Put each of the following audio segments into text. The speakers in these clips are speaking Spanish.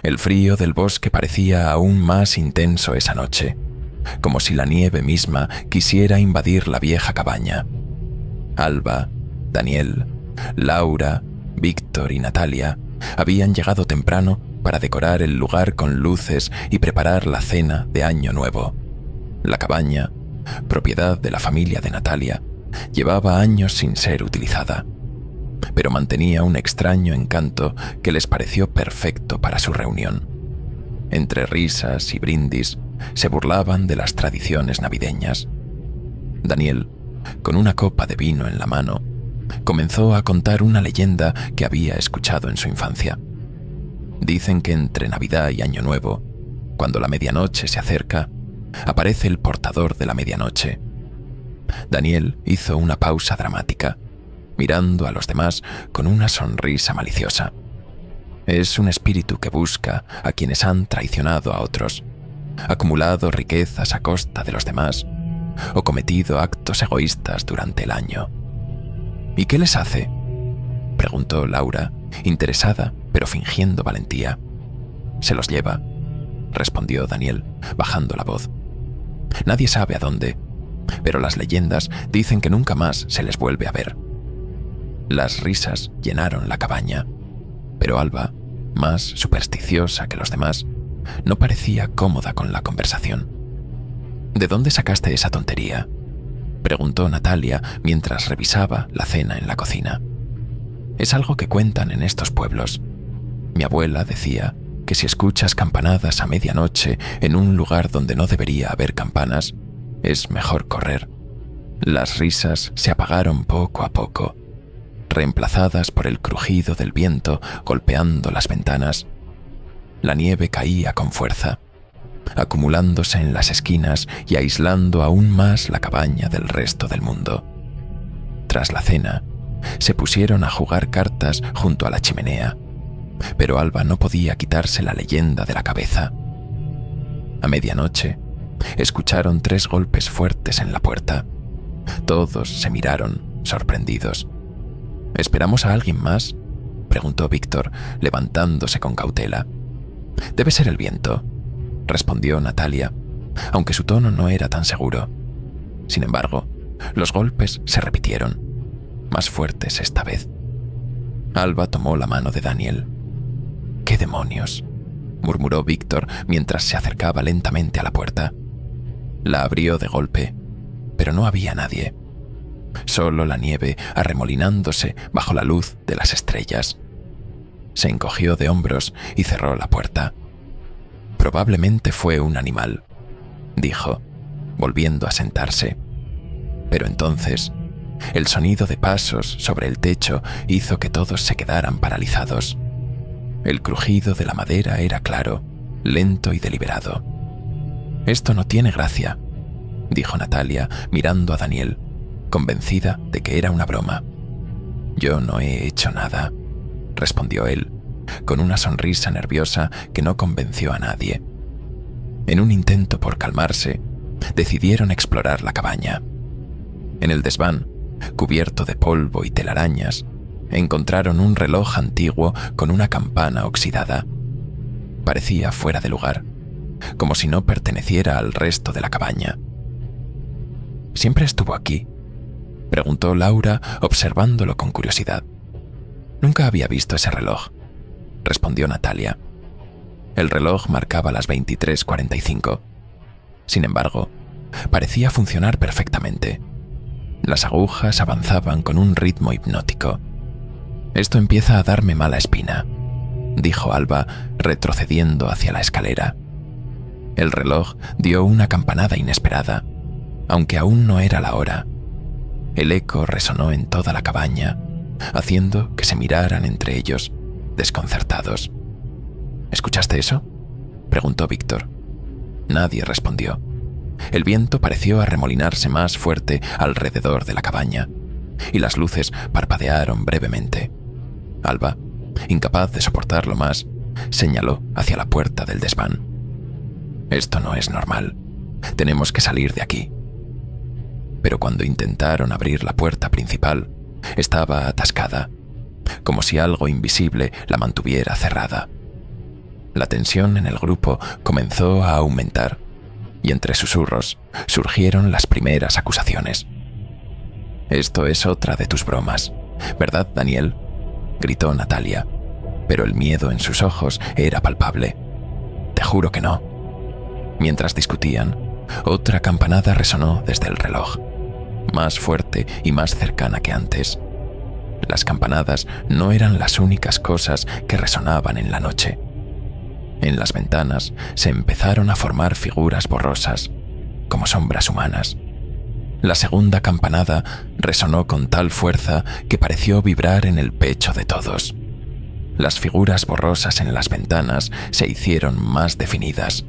El frío del bosque parecía aún más intenso esa noche, como si la nieve misma quisiera invadir la vieja cabaña. Alba, Daniel, Laura, Víctor y Natalia habían llegado temprano para decorar el lugar con luces y preparar la cena de Año Nuevo. La cabaña, propiedad de la familia de Natalia, llevaba años sin ser utilizada, pero mantenía un extraño encanto que les pareció perfecto para su reunión. Entre risas y brindis, se burlaban de las tradiciones navideñas. Daniel, con una copa de vino en la mano, comenzó a contar una leyenda que había escuchado en su infancia. Dicen que entre Navidad y Año Nuevo, cuando la medianoche se acerca, aparece el portador de la medianoche. Daniel hizo una pausa dramática, mirando a los demás con una sonrisa maliciosa. Es un espíritu que busca a quienes han traicionado a otros, acumulado riquezas a costa de los demás o cometido actos egoístas durante el año. ¿Y qué les hace?, preguntó Laura, interesada pero fingiendo valentía. Se los lleva, respondió Daniel, bajando la voz. Nadie sabe a dónde, pero las leyendas dicen que nunca más se les vuelve a ver. Las risas llenaron la cabaña, pero Alba, más supersticiosa que los demás, no parecía cómoda con la conversación. ¿De dónde sacaste esa tontería?, preguntó Natalia mientras revisaba la cena en la cocina. Es algo que cuentan en estos pueblos. Mi abuela decía que si escuchas campanadas a medianoche en un lugar donde no debería haber campanas, es mejor correr. Las risas se apagaron poco a poco, reemplazadas por el crujido del viento golpeando las ventanas. La nieve caía con fuerza, acumulándose en las esquinas y aislando aún más la cabaña del resto del mundo. Tras la cena, se pusieron a jugar cartas junto a la chimenea, pero Alba no podía quitarse la leyenda de la cabeza. A medianoche, escucharon 3 golpes fuertes en la puerta. Todos se miraron, sorprendidos. ¿Esperamos a alguien más?, preguntó Víctor, levantándose con cautela. Debe ser el viento, respondió Natalia, aunque su tono no era tan seguro. Sin embargo, los golpes se repitieron, más fuertes esta vez. Alba tomó la mano de Daniel. «¿Qué demonios?», murmuró Víctor mientras se acercaba lentamente a la puerta. La abrió de golpe, pero no había nadie. Solo la nieve arremolinándose bajo la luz de las estrellas. Se encogió de hombros y cerró la puerta. Probablemente fue un animal, dijo, volviendo a sentarse. Pero entonces, el sonido de pasos sobre el techo hizo que todos se quedaran paralizados. El crujido de la madera era claro, lento y deliberado. «Esto no tiene gracia», dijo Natalia, mirando a Daniel, convencida de que era una broma. «Yo no he hecho nada», respondió él, con una sonrisa nerviosa que no convenció a nadie. En un intento por calmarse, decidieron explorar la cabaña. En el desván, cubierto de polvo y telarañas, encontraron un reloj antiguo con una campana oxidada. Parecía fuera de lugar, como si no perteneciera al resto de la cabaña. «¿Siempre estuvo aquí?», preguntó Laura, observándolo con curiosidad. «Nunca había visto ese reloj», respondió Natalia. El reloj marcaba las 23:45. Sin embargo, parecía funcionar perfectamente. Las agujas avanzaban con un ritmo hipnótico. «Esto empieza a darme mala espina», dijo Alba, retrocediendo hacia la escalera. El reloj dio una campanada inesperada, aunque aún no era la hora. El eco resonó en toda la cabaña, haciendo que se miraran entre ellos, desconcertados. «¿Escuchaste eso?», preguntó Víctor. Nadie respondió. El viento pareció arremolinarse más fuerte alrededor de la cabaña, y las luces parpadearon brevemente. Alba, incapaz de soportarlo más, señaló hacia la puerta del desván. «Esto no es normal. Tenemos que salir de aquí». Pero cuando intentaron abrir la puerta principal, estaba atascada, como si algo invisible la mantuviera cerrada. La tensión en el grupo comenzó a aumentar y entre susurros surgieron las primeras acusaciones. «Esto es otra de tus bromas, ¿verdad, Daniel?», gritó Natalia, pero el miedo en sus ojos era palpable. «Te juro que no». Mientras discutían, otra campanada resonó desde el reloj, más fuerte y más cercana que antes. Las campanadas no eran las únicas cosas que resonaban en la noche. En las ventanas se empezaron a formar figuras borrosas, como sombras humanas. La segunda campanada resonó con tal fuerza que pareció vibrar en el pecho de todos. Las figuras borrosas en las ventanas se hicieron más definidas.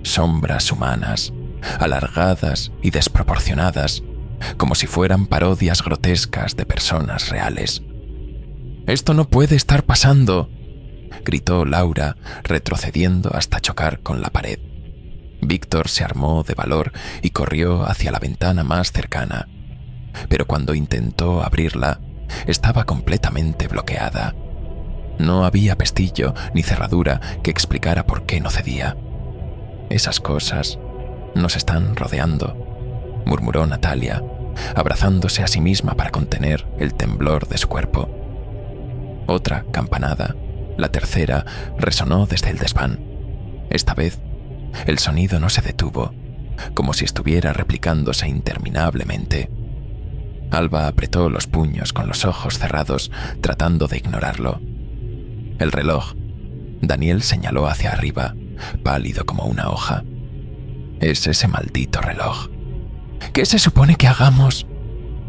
Sombras humanas, alargadas y desproporcionadas, como si fueran parodias grotescas de personas reales. «¡Esto no puede estar pasando!», gritó Laura, retrocediendo hasta chocar con la pared. Víctor se armó de valor y corrió hacia la ventana más cercana, pero cuando intentó abrirla, estaba completamente bloqueada. No había pestillo ni cerradura que explicara por qué no cedía. «Esas cosas nos están rodeando», murmuró Natalia, abrazándose a sí misma para contener el temblor de su cuerpo. Otra campanada, la tercera, resonó desde el desván. Esta vez, el sonido no se detuvo, como si estuviera replicándose interminablemente. Alba apretó los puños con los ojos cerrados, tratando de ignorarlo. «El reloj», Daniel señaló hacia arriba, pálido como una hoja. «Es ese maldito reloj». «¿Qué se supone que hagamos?»,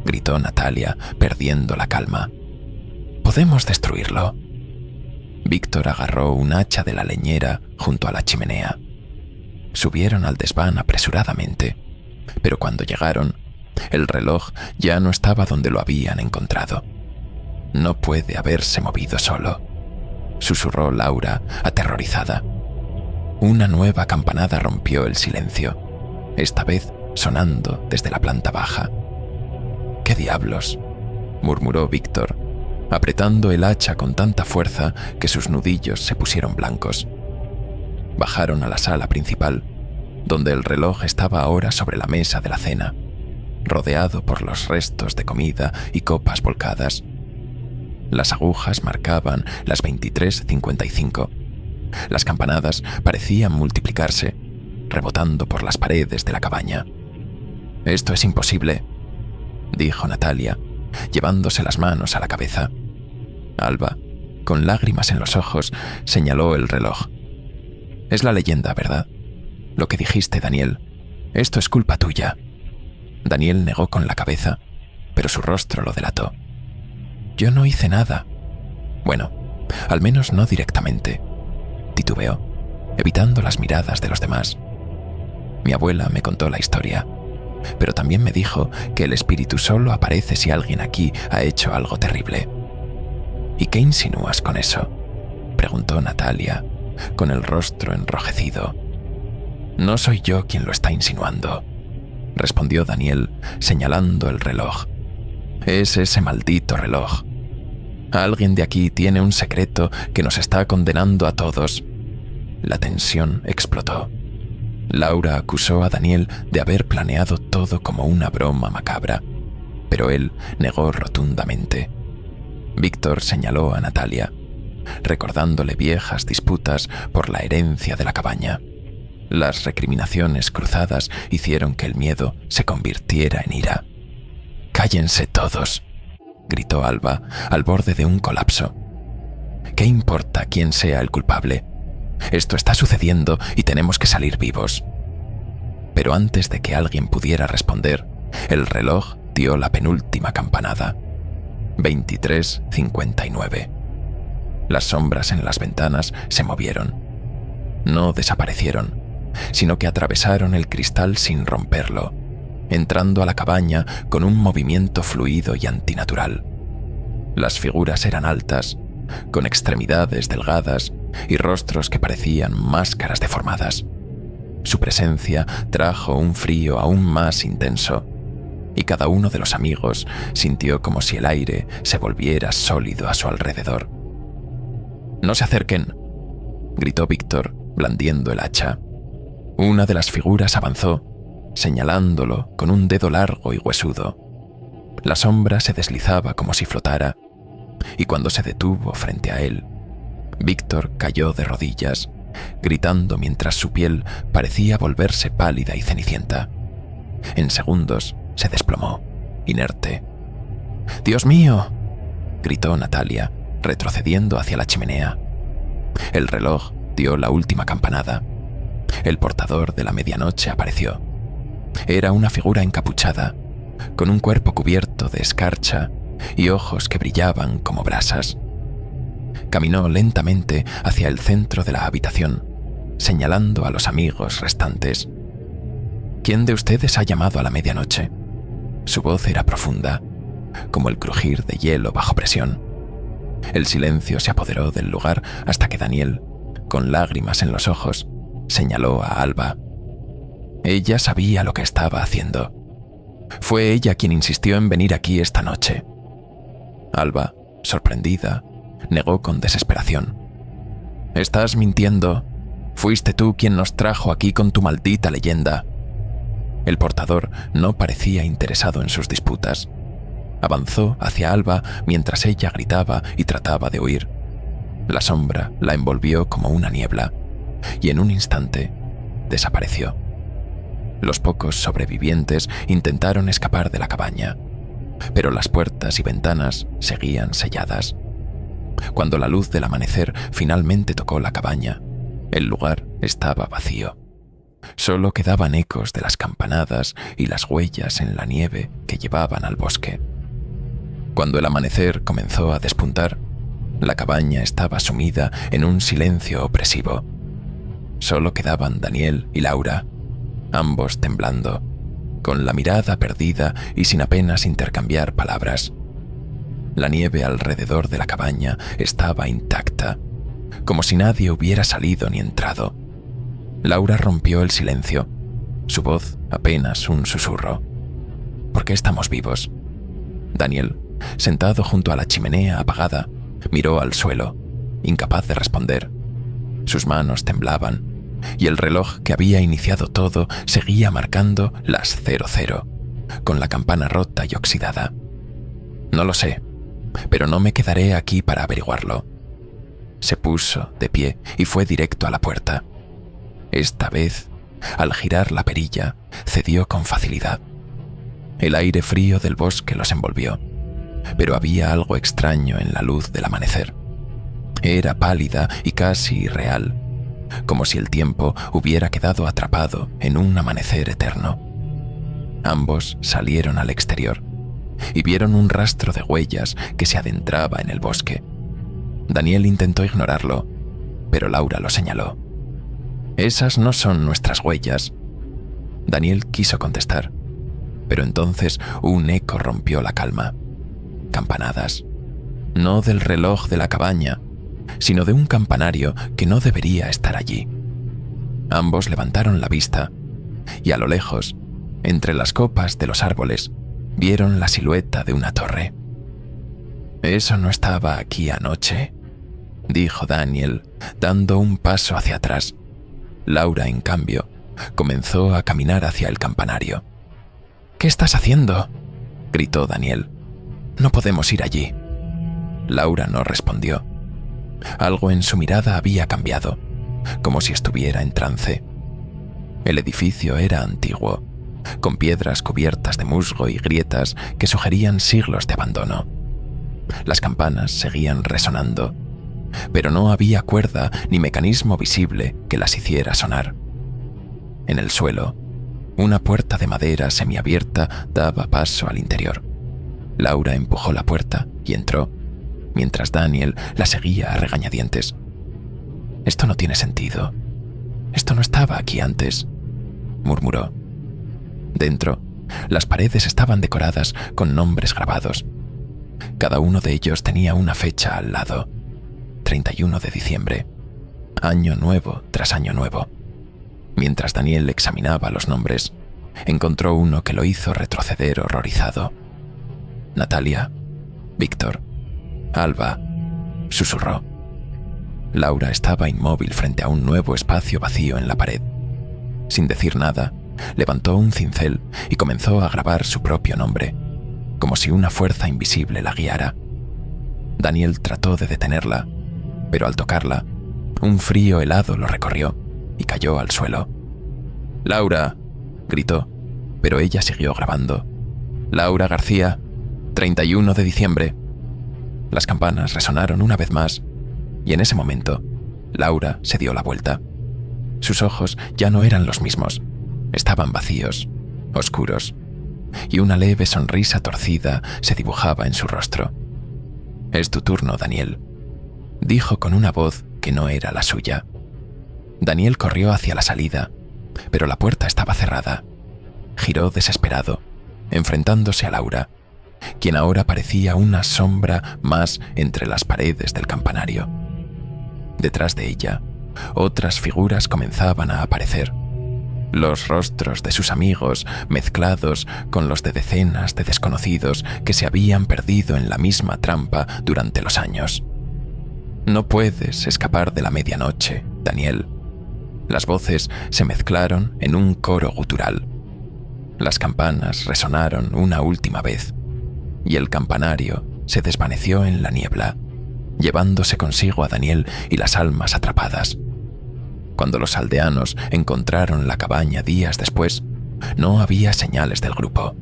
gritó Natalia, perdiendo la calma. «Podemos destruirlo». Víctor agarró un hacha de la leñera junto a la chimenea. Subieron al desván apresuradamente, pero cuando llegaron, el reloj ya no estaba donde lo habían encontrado. «No puede haberse movido solo», susurró Laura, aterrorizada. Una nueva campanada rompió el silencio, esta vez sonando desde la planta baja. «¿Qué diablos?», murmuró Víctor, apretando el hacha con tanta fuerza que sus nudillos se pusieron blancos. Bajaron a la sala principal, donde el reloj estaba ahora sobre la mesa de la cena, rodeado por los restos de comida y copas volcadas. Las agujas marcaban las 23:55. Las campanadas parecían multiplicarse, rebotando por las paredes de la cabaña. «Esto es imposible», dijo Natalia, llevándose las manos a la cabeza. Alba, con lágrimas en los ojos, señaló el reloj. «Es la leyenda, ¿verdad? Lo que dijiste, Daniel. Esto es culpa tuya». Daniel negó con la cabeza, pero su rostro lo delató. «Yo no hice nada». «Bueno, al menos no directamente», titubeó, evitando las miradas de los demás. «Mi abuela me contó la historia, pero también me dijo que el espíritu solo aparece si alguien aquí ha hecho algo terrible». «¿Y qué insinúas con eso?», preguntó Natalia, con el rostro enrojecido. «No soy yo quien lo está insinuando», respondió Daniel, señalando el reloj. «Es ese maldito reloj. Alguien de aquí tiene un secreto que nos está condenando a todos». La tensión explotó. Laura acusó a Daniel de haber planeado todo como una broma macabra, pero él negó rotundamente. Víctor señaló a Natalia, recordándole viejas disputas por la herencia de la cabaña. Las recriminaciones cruzadas hicieron que el miedo se convirtiera en ira. «¡Cállense todos!», gritó Alba, al borde de un colapso. «¿Qué importa quién sea el culpable? Esto está sucediendo y tenemos que salir vivos». Pero antes de que alguien pudiera responder, el reloj dio la penúltima campanada. 23:59. Las sombras en las ventanas se movieron. No desaparecieron, sino que atravesaron el cristal sin romperlo, entrando a la cabaña con un movimiento fluido y antinatural. Las figuras eran altas, con extremidades delgadas y rostros que parecían máscaras deformadas. Su presencia trajo un frío aún más intenso, y cada uno de los amigos sintió como si el aire se volviera sólido a su alrededor. «No se acerquen», gritó Víctor, blandiendo el hacha. Una de las figuras avanzó, señalándolo con un dedo largo y huesudo. La sombra se deslizaba como si flotara, y cuando se detuvo frente a él, Víctor cayó de rodillas, gritando mientras su piel parecía volverse pálida y cenicienta. En segundos se desplomó, inerte. «¡Dios mío!», gritó Natalia, retrocediendo hacia la chimenea. El reloj dio la última campanada. El portador de la medianoche apareció. Era una figura encapuchada, con un cuerpo cubierto de escarcha y ojos que brillaban como brasas. Caminó lentamente hacia el centro de la habitación, señalando a los amigos restantes. «¿Quién de ustedes ha llamado a la medianoche?». Su voz era profunda, como el crujir de hielo bajo presión. El silencio se apoderó del lugar hasta que Daniel, con lágrimas en los ojos, señaló a Alba. Ella sabía lo que estaba haciendo. Fue ella quien insistió en venir aquí esta noche. Alba, sorprendida, negó con desesperación. «Estás mintiendo. Fuiste tú quien nos trajo aquí con tu maldita leyenda». El portador no parecía interesado en sus disputas. Avanzó hacia Alba mientras ella gritaba y trataba de huir. La sombra la envolvió como una niebla y en un instante desapareció. Los pocos sobrevivientes intentaron escapar de la cabaña, pero las puertas y ventanas seguían selladas. Cuando la luz del amanecer finalmente tocó la cabaña, el lugar estaba vacío. Solo quedaban ecos de las campanadas y las huellas en la nieve que llevaban al bosque. Cuando el amanecer comenzó a despuntar, la cabaña estaba sumida en un silencio opresivo. Solo quedaban Daniel y Laura, ambos temblando, con la mirada perdida y sin apenas intercambiar palabras. La nieve alrededor de la cabaña estaba intacta, como si nadie hubiera salido ni entrado. Laura rompió el silencio, su voz apenas un susurro. «¿Por qué estamos vivos?». Daniel, sentado junto a la chimenea apagada, miró al suelo, incapaz de responder. Sus manos temblaban, y el reloj que había iniciado todo seguía marcando las 00, con la campana rota y oxidada. «No lo sé, pero no me quedaré aquí para averiguarlo». Se puso de pie y fue directo a la puerta. Esta vez, al girar la perilla, cedió con facilidad. El aire frío del bosque los envolvió, pero había algo extraño en la luz del amanecer. Era pálida y casi irreal, como si el tiempo hubiera quedado atrapado en un amanecer eterno. Ambos salieron al exterior y vieron un rastro de huellas que se adentraba en el bosque. Daniel intentó ignorarlo, pero Laura lo señaló. «Esas no son nuestras huellas». Daniel quiso contestar, pero entonces un eco rompió la calma. Campanadas. No del reloj de la cabaña, sino de un campanario que no debería estar allí. Ambos levantaron la vista, y a lo lejos, entre las copas de los árboles, vieron la silueta de una torre. «¿Eso no estaba aquí anoche?», dijo Daniel, dando un paso hacia atrás. Laura, en cambio, comenzó a caminar hacia el campanario. «¿Qué estás haciendo?», gritó Daniel. «No podemos ir allí». Laura no respondió. Algo en su mirada había cambiado, como si estuviera en trance. El edificio era antiguo, con piedras cubiertas de musgo y grietas que sugerían siglos de abandono. Las campanas seguían resonando, pero no había cuerda ni mecanismo visible que las hiciera sonar. En el suelo, una puerta de madera semiabierta daba paso al interior. Laura empujó la puerta y entró, mientras Daniel la seguía a regañadientes. «Esto no tiene sentido. Esto no estaba aquí antes», murmuró. Dentro, las paredes estaban decoradas con nombres grabados. Cada uno de ellos tenía una fecha al lado. 31 de diciembre. Año nuevo tras año nuevo. Mientras Daniel examinaba los nombres, encontró uno que lo hizo retroceder horrorizado. «Natalia, Víctor, Alba», susurró. Laura estaba inmóvil frente a un nuevo espacio vacío en la pared. Sin decir nada, levantó un cincel y comenzó a grabar su propio nombre, como si una fuerza invisible la guiara. Daniel trató de detenerla, pero al tocarla, un frío helado lo recorrió y cayó al suelo. «¡Laura!», gritó, pero ella siguió grabando. «Laura García, 31 de diciembre». Las campanas resonaron una vez más, y en ese momento, Laura se dio la vuelta. Sus ojos ya no eran los mismos. Estaban vacíos, oscuros, y una leve sonrisa torcida se dibujaba en su rostro. «Es tu turno, Daniel», dijo con una voz que no era la suya. Daniel corrió hacia la salida, pero la puerta estaba cerrada. Giró desesperado, enfrentándose a Laura, quien ahora parecía una sombra más entre las paredes del campanario. Detrás de ella, otras figuras comenzaban a aparecer. Los rostros de sus amigos mezclados con los de decenas de desconocidos que se habían perdido en la misma trampa durante los años. «No puedes escapar de la medianoche, Daniel». Las voces se mezclaron en un coro gutural. Las campanas resonaron una última vez, y el campanario se desvaneció en la niebla, llevándose consigo a Daniel y las almas atrapadas. Cuando los aldeanos encontraron la cabaña días después, no había señales del grupo.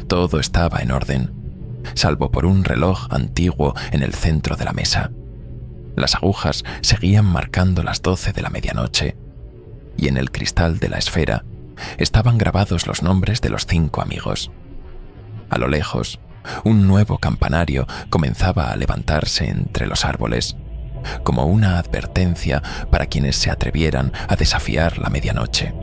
Todo estaba en orden, salvo por un reloj antiguo en el centro de la mesa. Las agujas seguían marcando las 12 de la medianoche, y en el cristal de la esfera estaban grabados los nombres de los 5 amigos. A lo lejos, un nuevo campanario comenzaba a levantarse entre los árboles, como una advertencia para quienes se atrevieran a desafiar la medianoche.